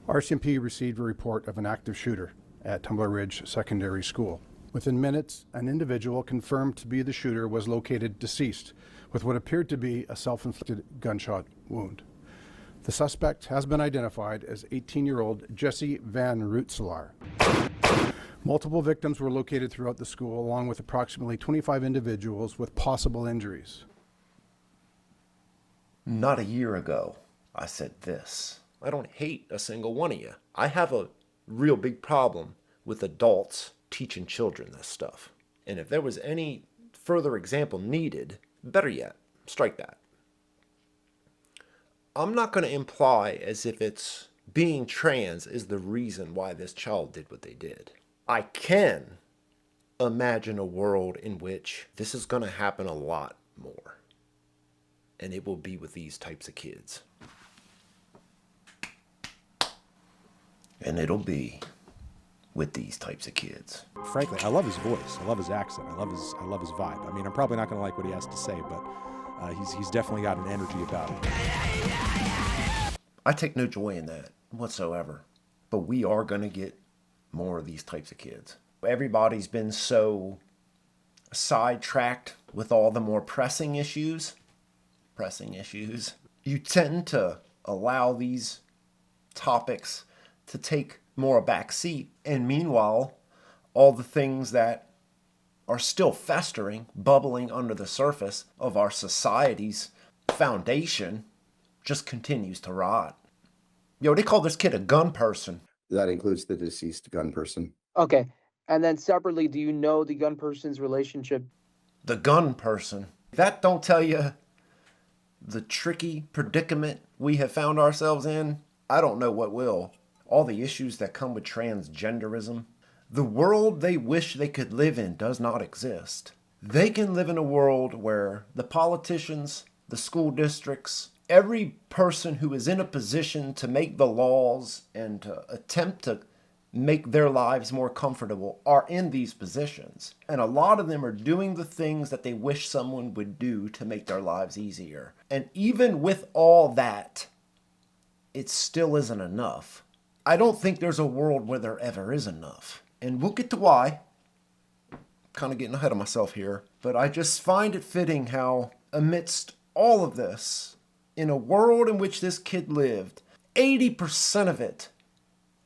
RCMP received a report of an active shooter at Tumbler Ridge Secondary School. Within minutes, an individual confirmed to be the shooter was located deceased with what appeared to be a self-inflicted gunshot wound. The suspect has been identified as 18-year-old Jesse Van Rootselaar. Multiple victims were located throughout the school, along with approximately 25 individuals with possible injuries. Not a year ago, I said this. I don't hate a single one of you. I have a real big problem with adults teaching children this stuff. And if there was any further example needed, better yet, strike that. I'm not going to imply as if it's being trans is the reason why this child did what they did. I can imagine a world in which this is going to happen a lot more. And it will be with these types of kids. And it'll be with these types of kids. Frankly, I love his voice. I love his accent. I love his vibe. I mean, I'm probably not going to like what he has to say, but he's definitely got an energy about him. I take no joy in that whatsoever. But we are going to get more of these types of kids. Everybody's been so sidetracked with all the more pressing issues. You tend to allow these topics to take more a back seat. And meanwhile, all the things that are still festering, bubbling under the surface of our society's foundation just continues to rot. Yo, they call this kid a gun person. That includes the deceased gun person. Okay. And then separately, do you know the gun person's relationship? The gun person. That don't tell you the tricky predicament we have found ourselves in. I don't know what will. All the issues that come with transgenderism. The world they wish they could live in does not exist. They can live in a world where the politicians, the school districts, every person who is in a position to make the laws and to attempt to make their lives more comfortable are in these positions. And a lot of them are doing the things that they wish someone would do to make their lives easier. And even with all that, it still isn't enough. I don't think there's a world where there ever is enough. And we'll get to why. Kind of getting ahead of myself here. But I just find it fitting how amidst all of this, in a world in which this kid lived, 80% of it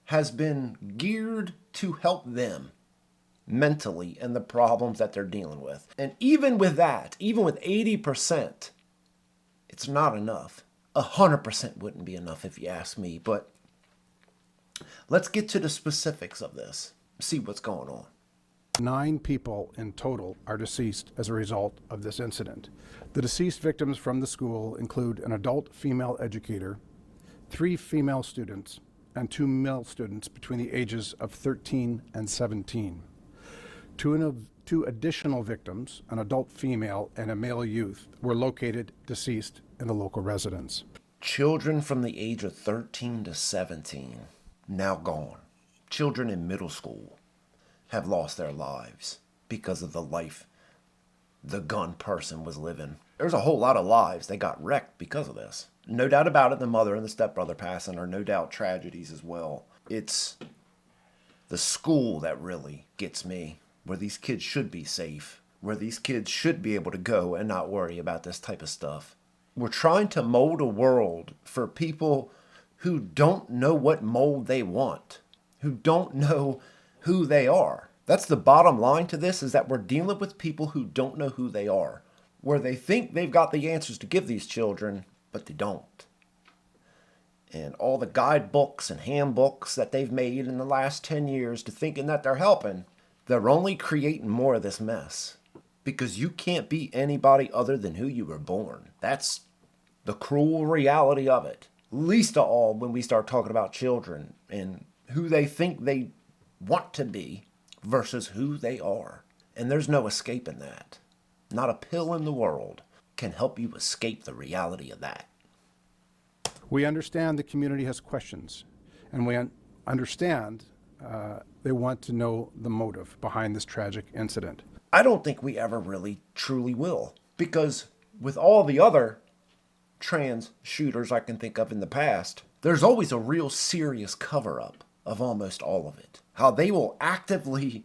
has been geared to help them mentally and the problems that they're dealing with. And even with that, even with 80%, it's not enough. 100% wouldn't be enough if you ask me. But let's get to the specifics of this. See what's going on. 9 people in total are deceased as a result of this incident. The deceased victims from the school include an adult female educator, 3 female students, and 2 male students between the ages of 13 and 17. Two additional victims, an adult female and a male youth, were located deceased in the local residence. Children from the age of 13 to 17, now gone. Children in middle school have lost their lives because of the life the gun person was living. There's a whole lot of lives that got wrecked because of this. No doubt about it, the mother and the stepbrother passing are no doubt tragedies as well. It's the school that really gets me, where these kids should be safe, where these kids should be able to go and not worry about this type of stuff. We're trying to mold a world for people who don't know what mold they want, who don't know who they are. That's the bottom line to this, is that we're dealing with people who don't know who they are, where they think they've got the answers to give these children, but they don't. And all the guidebooks and handbooks that they've made in the last 10 years to thinking that they're helping, they're only creating more of this mess. Because you can't be anybody other than who you were born. That's the cruel reality of it. Least of all when we start talking about children and who they think they want to be versus who they are. And there's no escaping that. Not a pill in the world can help you escape the reality of that. We understand the community has questions, and we understand they want to know the motive behind this tragic incident. I don't think we ever really truly will, because with all the other trans shooters I can think of in the past, there's always a real serious cover-up of almost all of it. How they will actively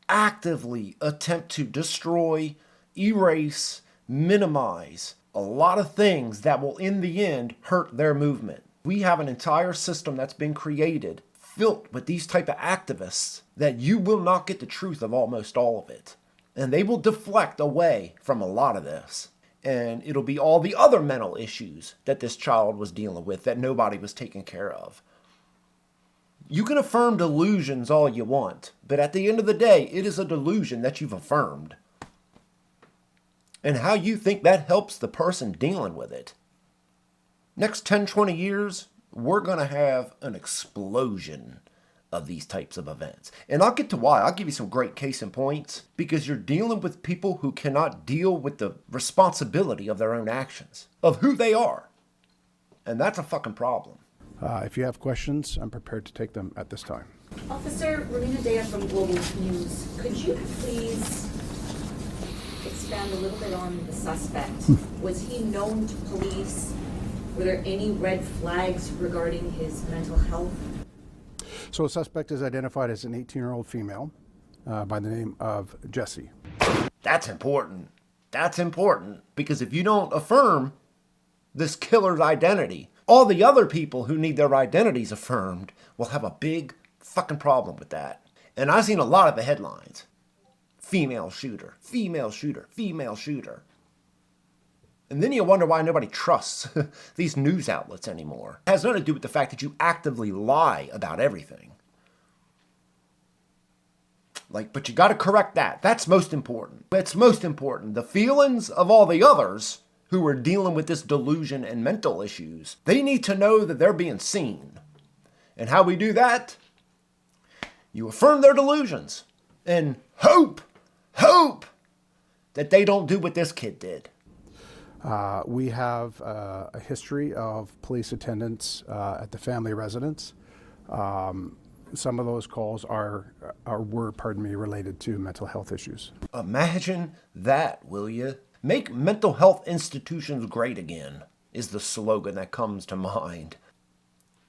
attempt to destroy, erase, minimize a lot of things that will in the end hurt their movement. We have an entire system that's been created filled with these type of activists that you will not get the truth of almost all of it. And they will deflect away from a lot of this. And it'll be all the other mental issues that this child was dealing with that nobody was taking care of. You can affirm delusions all you want, but at the end of the day, it is a delusion that you've affirmed. And how you think that helps the person dealing with it. Next 10, 20 years, we're going to have an explosion of these types of events. And I'll get to why. I'll give you some great case in points, because you're dealing with people who cannot deal with the responsibility of their own actions, of who they are. And that's a fucking problem. If you have questions, I'm prepared to take them at this time. Officer Romina Dea from Global News. Could you please expand a little bit on the suspect? Was he known to police? Were there any red flags regarding his mental health? So a suspect is identified as an 18-year-old female by the name of Jessie. That's important. That's important, because if you don't affirm this killer's identity, all the other people who need their identities affirmed will have a big fucking problem with that. And I've seen a lot of the headlines. Female shooter, female shooter, female shooter. And then you wonder why nobody trusts these news outlets anymore. It has nothing to do with the fact that you actively lie about everything. But you got to correct that. That's most important. It's most important. The feelings of all the others who are dealing with this delusion and mental issues, they need to know that they're being seen. And how we do that? You affirm their delusions and hope that they don't do what this kid did. We have a history of police attendance at the family residence. Some of those calls were related to mental health issues. Imagine that, will you? Make mental health institutions great again is the slogan that comes to mind.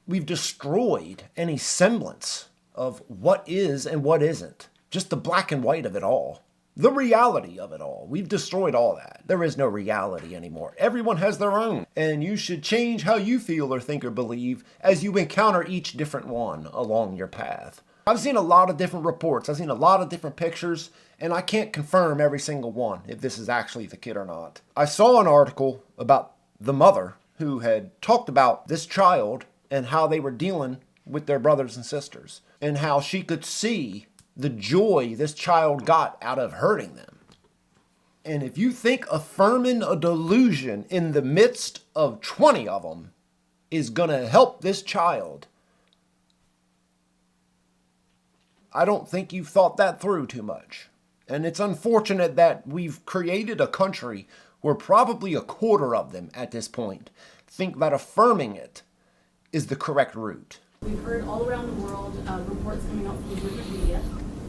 We've destroyed any semblance of what is and what isn't. Just the black and white of it all. The reality of it all. We've destroyed all that. There is no reality anymore. Everyone has their own. And you should change how you feel or think or believe as you encounter each different one along your path. I've seen a lot of different reports. I've seen a lot of different pictures, and I can't confirm every single one if this is actually the kid or not. I saw an article about the mother who had talked about this child and how they were dealing with their brothers and sisters, and how she could see the joy this child got out of hurting them. And if you think affirming a delusion in the midst of 20 of them is going to help this child, I don't think you've thought that through too much. And it's unfortunate that we've created a country where probably a quarter of them at this point think that affirming it is the correct route. We've heard all around the world reports coming out from different media,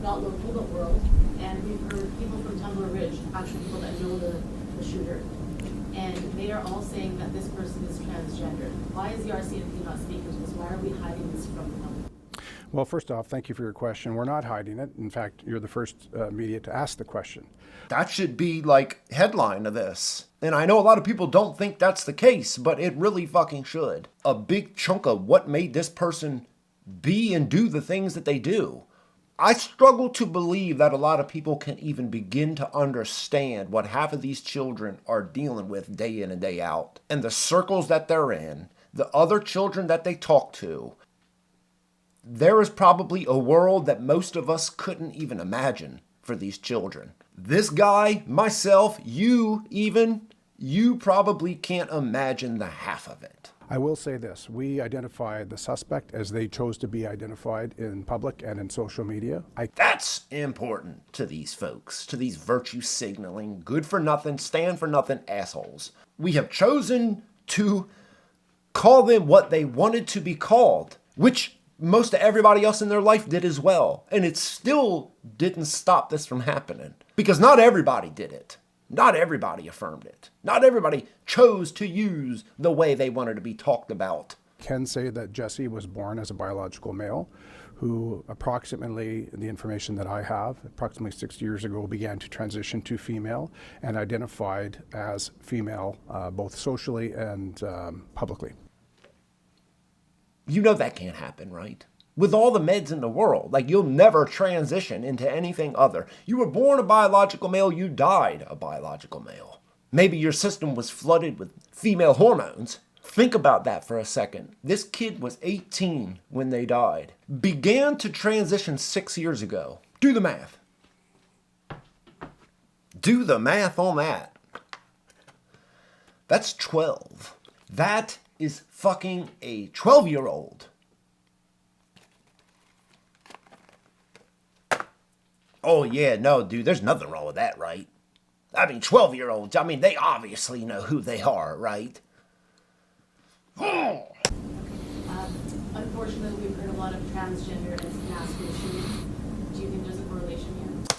not local but world, and we've heard people from Tumbler Ridge, actually people that know the shooter, and they are all saying that this person is transgender. Why is the RCMP not speaking to this? Why are we hiding this from the public? Well, first off, thank you for your question. We're not hiding it. In fact, you're the first media to ask the question. That should be headline of this. And I know a lot of people don't think that's the case, but it really fucking should. A big chunk of what made this person be and do the things that they do. I struggle to believe that a lot of people can even begin to understand what half of these children are dealing with day in and day out. And the circles that they're in, the other children that they talk to. There is probably a world that most of us couldn't even imagine for these children. This guy, myself, you probably can't imagine the half of it. I will say this. We identified the suspect as they chose to be identified in public and in social media. That's important to these folks, to these virtue signaling, good for nothing, stand for nothing assholes. We have chosen to call them what they wanted to be called, which most of everybody else in their life did as well. And it still didn't stop this from happening. Because not everybody did it. Not everybody affirmed it. Not everybody chose to use the way they wanted to be talked about. can say that Jesse was born as a biological male who approximately, the information that I have, approximately 6 years ago began to transition to female and identified as female both socially and publicly. You know that can't happen, right? With all the meds in the world, like you'll never transition into anything other. You were born a biological male, you died a biological male. Maybe your system was flooded with female hormones. Think about that for a second. This kid was 18 when they died. Began to transition 6 years ago. Do the math. Do the math on that. That's 12. That is fucking a 12-year-old. Oh yeah, no, dude, there's nothing wrong with that, right? I mean, 12-year-olds, I mean, they obviously know who they are, right? Unfortunately, we've heard a lot of transgender as mass shootings. Do you think there's a correlation here?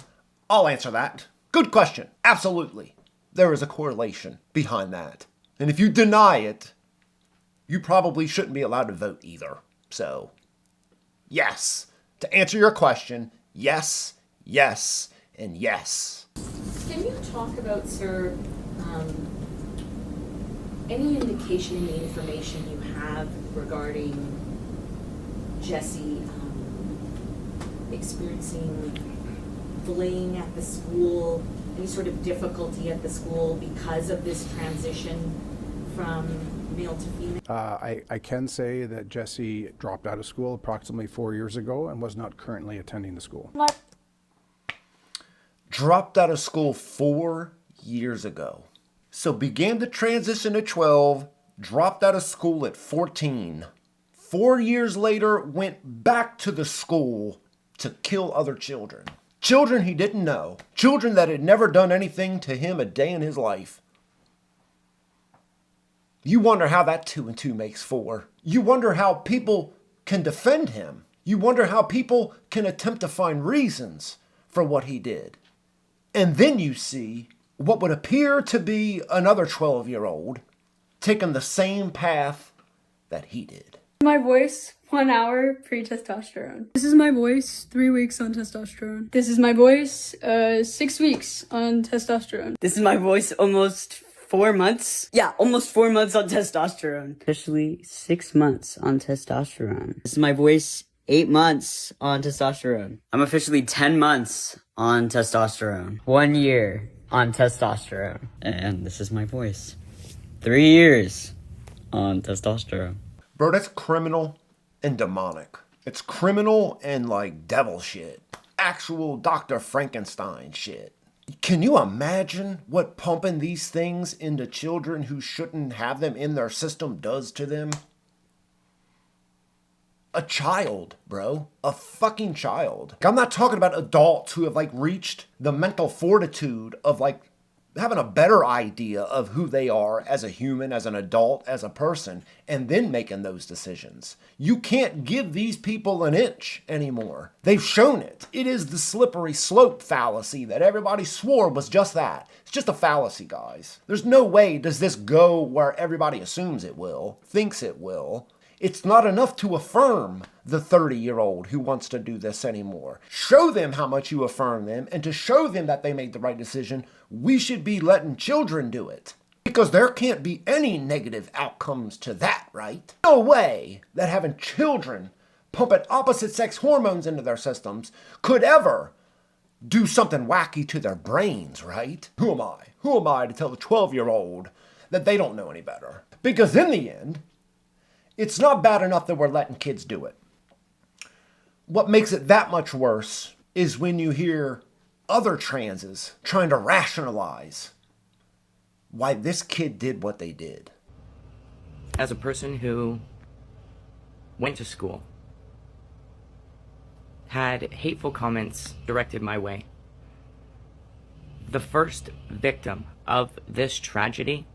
I'll answer that. Good question. Absolutely. There is a correlation behind that. And if you deny it, you probably shouldn't be allowed to vote either. So, yes. To answer your question, yes, yes, and yes. Can you talk about, sir, any indication in the information you have regarding Jesse experiencing bullying at the school, any sort of difficulty at the school because of this transition from male to female? I can say that Jesse dropped out of school approximately 4 years ago and was not currently attending the school. Dropped out of school 4 years ago. So began to transition at 12, dropped out of school at 14. 4 years later, went back to the school to kill other children. Children he didn't know. Children that had never done anything to him a day in his life. You wonder how that 2 and 2 makes 4. You wonder how people can defend him. You wonder how people can attempt to find reasons for what he did. And then you see what would appear to be another 12-year-old taking the same path that he did. My voice, 1 hour pre-testosterone. This is my voice, 3 weeks on testosterone. This is my voice, 6 weeks on testosterone. This is my voice, almost 4 months. Yeah, almost 4 months on testosterone. Officially 6 months on testosterone. This is my voice, 8 months on testosterone. I'm officially 10 months on testosterone. 1 year on testosterone. And this is my voice. 3 years on testosterone. Bro, that's criminal and demonic. It's criminal and like devil shit. Actual Dr. Frankenstein shit. Can you imagine what pumping these things into children who shouldn't have them in their system does to them? A child, bro. A fucking child. I'm not talking about adults who have like reached the mental fortitude of like having a better idea of who they are as a human, as an adult, as a person, and then making those decisions. You can't give these people an inch anymore. They've shown it. It is the slippery slope fallacy that everybody swore was just that. It's just a fallacy, guys. There's no way does this go where everybody assumes it will, thinks it will. It's not enough to affirm the 30-year-old who wants to do this anymore. Show them how much you affirm them, and to show them that they made the right decision, we should be letting children do it. Because there can't be any negative outcomes to that, right? No way that having children pumping opposite sex hormones into their systems could ever do something wacky to their brains, right? Who am I? Who am I to tell the 12-year-old that they don't know any better? Because in the end, it's not bad enough that we're letting kids do it. What makes it that much worse is when you hear other transes trying to rationalize why this kid did what they did. As a person who went to school, had hateful comments directed my way, the first victim of this tragedy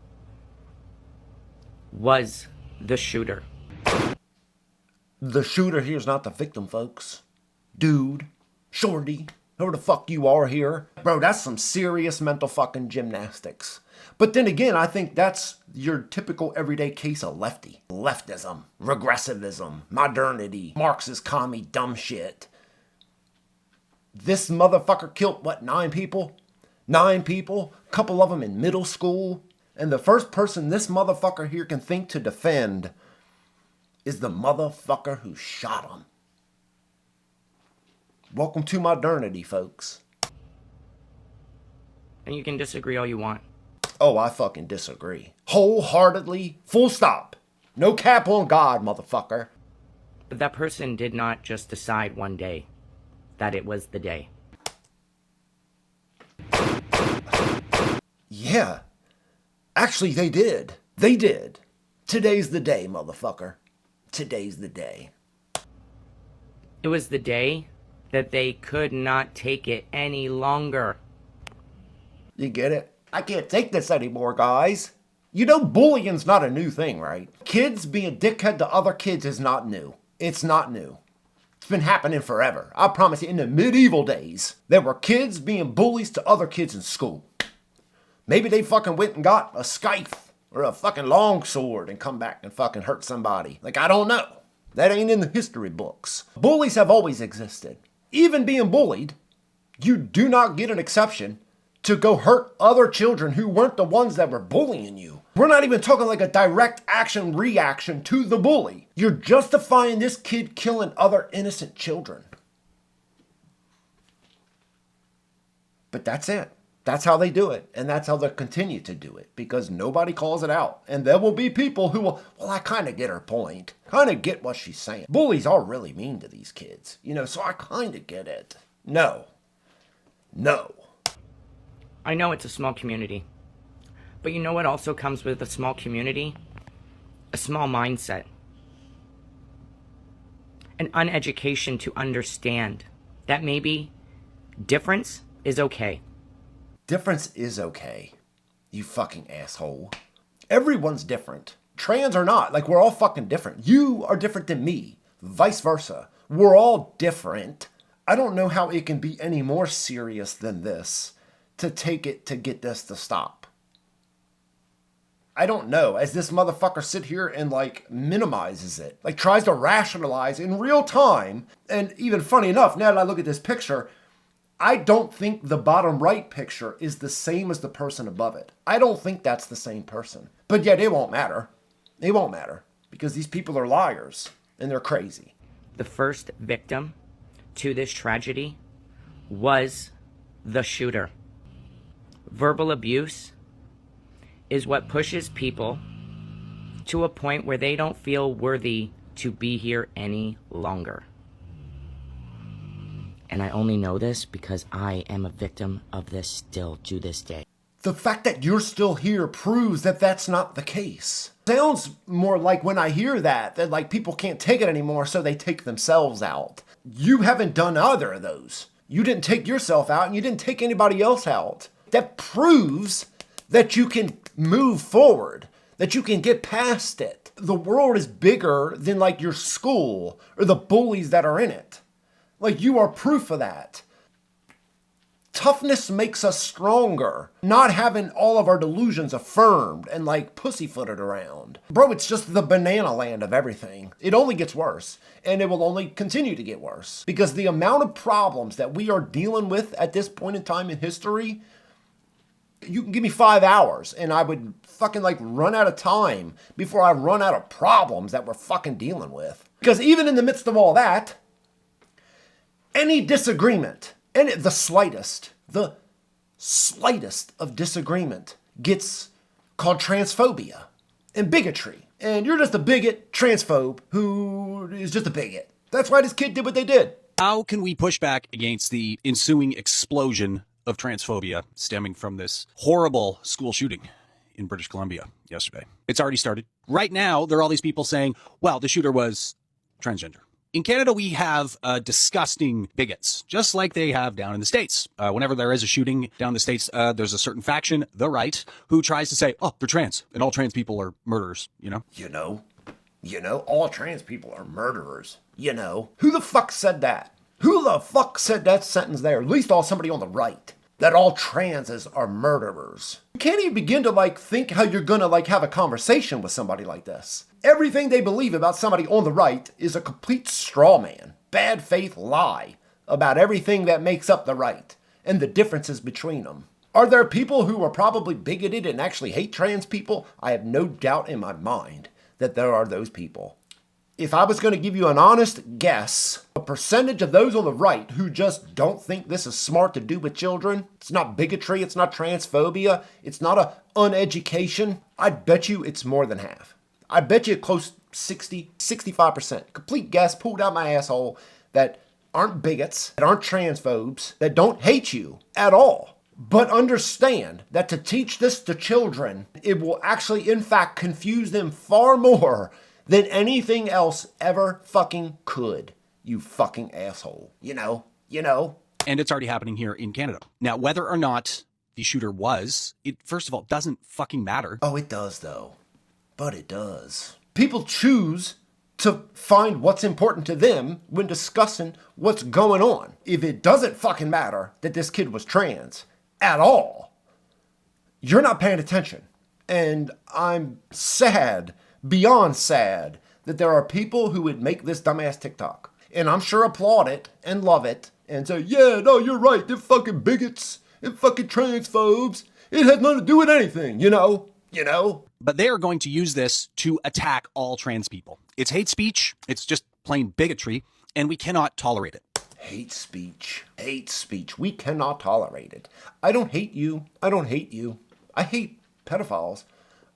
was the shooter. The shooter here's not the victim, folks. Dude, shorty, whoever the fuck you are here. Bro, that's some serious mental fucking gymnastics. But then again, I think that's your typical everyday case of lefty. Leftism, regressivism, modernity, Marxist commie dumb shit. This motherfucker killed, what, 9 people? 9 people, a couple of them in middle school. And the first person this motherfucker here can think to defend is the motherfucker who shot him. Welcome to modernity, folks. And you can disagree all you want. Oh, I fucking disagree. Wholeheartedly, full stop. No cap on God, motherfucker. But that person did not just decide one day that it was the day. Yeah. Actually, they did. They did. Today's the day, motherfucker. Today's the day. It was the day that they could not take it any longer. You get it? I can't take this anymore, guys. You know bullying's not a new thing, right? Kids being dickhead to other kids is not new. It's not new. It's been happening forever. I promise you, in the medieval days, there were kids being bullies to other kids in school. Maybe they fucking went and got a scythe or a fucking longsword and come back and fucking hurt somebody. Like, I don't know. That ain't in the history books. Bullies have always existed. Even being bullied, you do not get an exception to go hurt other children who weren't the ones that were bullying you. We're not even talking like a direct action reaction to the bully. You're justifying this kid killing other innocent children. But that's it. That's how they do it. And that's how they'll continue to do it. Because nobody calls it out. And there will be people who will, well, I kind of get her point. Kind of get what she's saying. Bullies are really mean to these kids. You know, so I kind of get it. No. No. I know it's a small community. But you know what also comes with a small community? A small mindset. An uneducation to understand that maybe difference is okay. Difference is okay. You fucking asshole. Everyone's different. Trans or not, like we're all fucking different. You are different than me. Vice versa. We're all different. I don't know how it can be any more serious than this to take it to get this to stop. I don't know. As this motherfucker sit here and like minimizes it, like tries to rationalize in real time. And even funny enough, now that I look at this picture, I don't think the bottom right picture is the same as the person above it. I don't think that's the same person. But yet it won't matter. It won't matter because these people are liars and they're crazy. The first victim to this tragedy was the shooter. Verbal abuse is what pushes people to a point where they don't feel worthy to be here any longer. And I only know this because I am a victim of this still to this day. The fact that you're still here proves that that's not the case. Sounds more like when I hear that like people can't take it anymore, so they take themselves out. You haven't done either of those. You didn't take yourself out and you didn't take anybody else out. That proves that you can move forward, that you can get past it. The world is bigger than like your school or the bullies that are in it. Like, you are proof of that. Toughness makes us stronger. Not having all of our delusions affirmed and, like, pussyfooted around. Bro, it's just the banana land of everything. It only gets worse. And it will only continue to get worse. Because the amount of problems that we are dealing with at this point in time in history, you can give me 5 hours and I would fucking, like, run out of time before I run out of problems that we're fucking dealing with. Because even in the midst of all that, any disagreement, the slightest of disagreement gets called transphobia and bigotry. And you're just a bigot, transphobe, who is just a bigot. That's why this kid did what they did. How can we push back against the ensuing explosion of transphobia stemming from this horrible school shooting in British Columbia yesterday? It's already started. Right now, there are all these people saying, well, the shooter was transgender. In Canada, we have disgusting bigots, just like they have down in the States. Whenever there is a shooting down in the States, there's a certain faction, the right, who tries to say, oh, they're trans, and all trans people are murderers, you know? You know, all trans people are murderers, you know? Who the fuck said that? Who the fuck said that sentence there? At least all somebody on the right. that all transes are murderers. You can't even begin to think how you're gonna have a conversation with somebody like this. Everything they believe about somebody on the right is a complete straw man, bad faith lie about everything that makes up the right and the differences between them. Are there people who are probably bigoted and actually hate trans people? I have no doubt in my mind that there are those people. If I was going to give you an honest guess, a percentage of those on the right who just don't think this is smart to do with children, it's not bigotry, it's not transphobia, it's not a uneducation, I'd bet you it's more than half. I bet you close 60, 65%. Complete guess pulled out my asshole that aren't bigots, that aren't transphobes, that don't hate you at all. But understand that to teach this to children, it will actually, in fact, confuse them far more than anything else ever fucking could. You fucking asshole. You know? And it's already happening here in Canada. Now, whether or not the shooter was, it first of all doesn't fucking matter. Oh, it does though. But it does. People choose to find what's important to them when discussing what's going on. If it doesn't fucking matter that this kid was trans at all, you're not paying attention. And I'm sad, beyond sad, that there are people who would make this dumbass TikTok. And I'm sure applaud it and love it and say, yeah, no, you're right, they're fucking bigots, they're fucking transphobes. It has nothing to do with anything, you know? But they are going to use this to attack all trans people. It's hate speech, it's just plain bigotry, and we cannot tolerate it. Hate speech. We cannot tolerate it. I don't hate you. I hate pedophiles.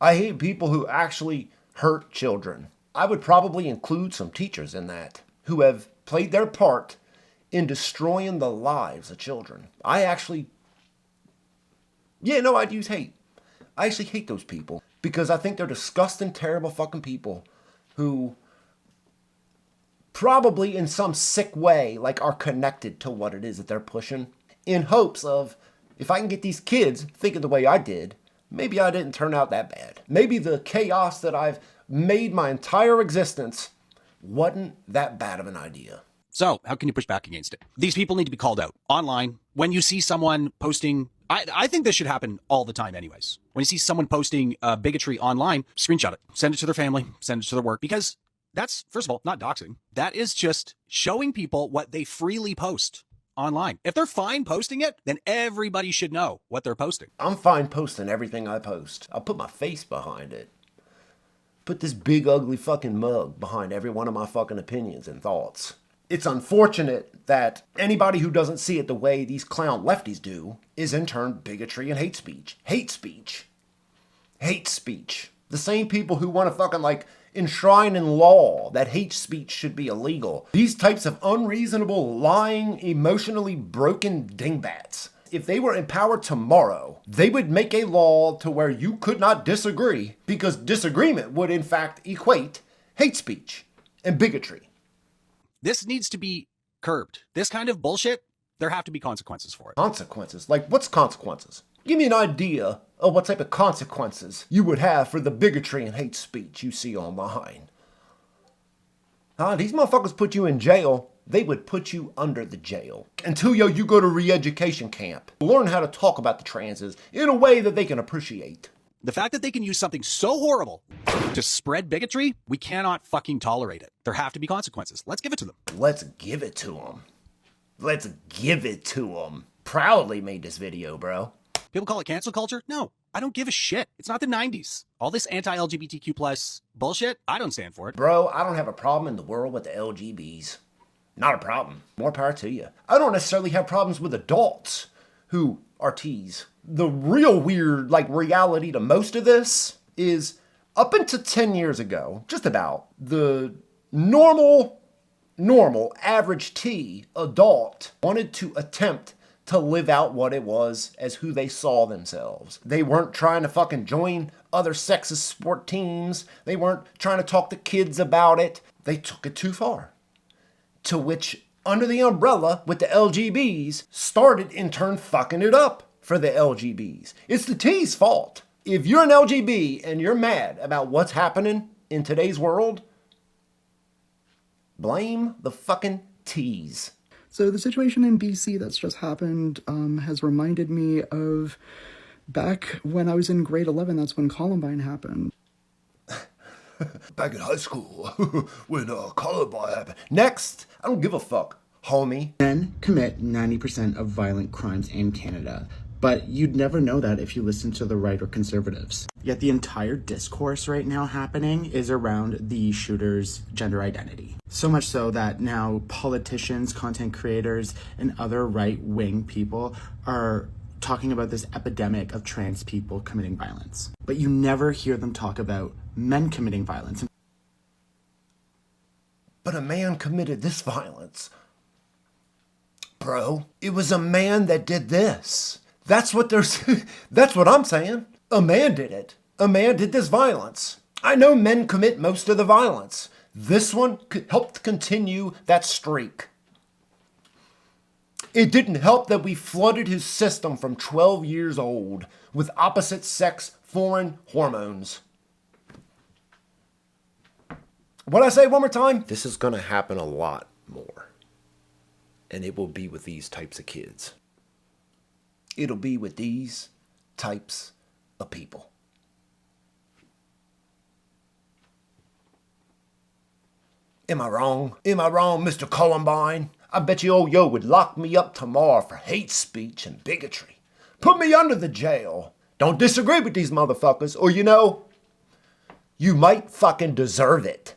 I hate people who actually hurt children. I would probably include some teachers in that who have played their part in destroying the lives of children. I'd use hate. I actually hate those people because I think they're disgusting, terrible fucking people who probably in some sick way, are connected to what it is that they're pushing in hopes of, if I can get these kids thinking the way I did, maybe I didn't turn out that bad. Maybe the chaos that I've made my entire existence wasn't that bad of an idea. So, how can you push back against it? These people need to be called out online. When you see someone posting, I think this should happen all the time anyways. When you see someone posting bigotry online, screenshot it, send it to their family, send it to their work, because that's, first of all, not doxing. That is just showing people what they freely post online. If they're fine posting it, then everybody should know what they're posting. I'm fine posting everything I post. I'll put my face behind it. Put this big ugly fucking mug behind every one of my fucking opinions and thoughts. It's unfortunate that anybody who doesn't see it the way these clown lefties do is in turn bigotry and hate speech. Hate speech. The same people who want to fucking enshrine in law that hate speech should be illegal. These types of unreasonable, lying, emotionally broken dingbats. If they were in power tomorrow, they would make a law to where you could not disagree because disagreement would in fact equate hate speech and bigotry. This needs to be curbed. This kind of bullshit, there have to be consequences for it. Consequences? What's consequences? Give me an idea of what type of consequences you would have for the bigotry and hate speech you see online. These motherfuckers put you in jail. They would put you under the jail until you go to re-education camp. Learn how to talk about the transes in a way that they can appreciate. The fact that they can use something so horrible to spread bigotry, we cannot fucking tolerate it. There have to be consequences. Let's give it to them. Let's give it to them. Proudly made this video, bro. People call it cancel culture? No, I don't give a shit. It's not the 90s. All this anti-LGBTQ plus bullshit, I don't stand for it. Bro, I don't have a problem in the world with the LGBs. Not a problem. More power to you. I don't necessarily have problems with adults who are T's. The real weird, reality to most of this is up until 10 years ago, just about, the normal, average T adult wanted to attempt to live out what it was as who they saw themselves. They weren't trying to fucking join other sexist sport teams. They weren't trying to talk to kids about it. They took it too far. To which, under the umbrella with the LGBs, started in turn fucking it up for the LGBs. It's the T's fault. If you're an LGB and you're mad about what's happening in today's world, blame the fucking T's. So the situation in BC that's just happened has reminded me of back when I was in grade 11. That's when Columbine happened. Back in high school, when Columbine happened. Next! I don't give a fuck, homie. Men commit 90% of violent crimes in Canada, but you'd never know that if you listen to the right or conservatives. Yet the entire discourse right now happening is around the shooter's gender identity. So much so that now politicians, content creators, and other right-wing people are talking about this epidemic of trans people committing violence. But you never hear them talk about men committing violence. But a man committed this violence. Bro, it was a man that did this. That's what I'm saying. A man did it. A man did this violence. I know men commit most of the violence. This one helped continue that streak. It didn't help that we flooded his system from 12 years old with opposite sex foreign hormones. What'd I say one more time? This is gonna happen a lot more. And it will be with these types of kids. It'll be with these types of people. Am I wrong? Am I wrong, Mr. Columbine? I bet you old yo would lock me up tomorrow for hate speech and bigotry. Put me under the jail. Don't disagree with these motherfuckers, or you might fucking deserve it.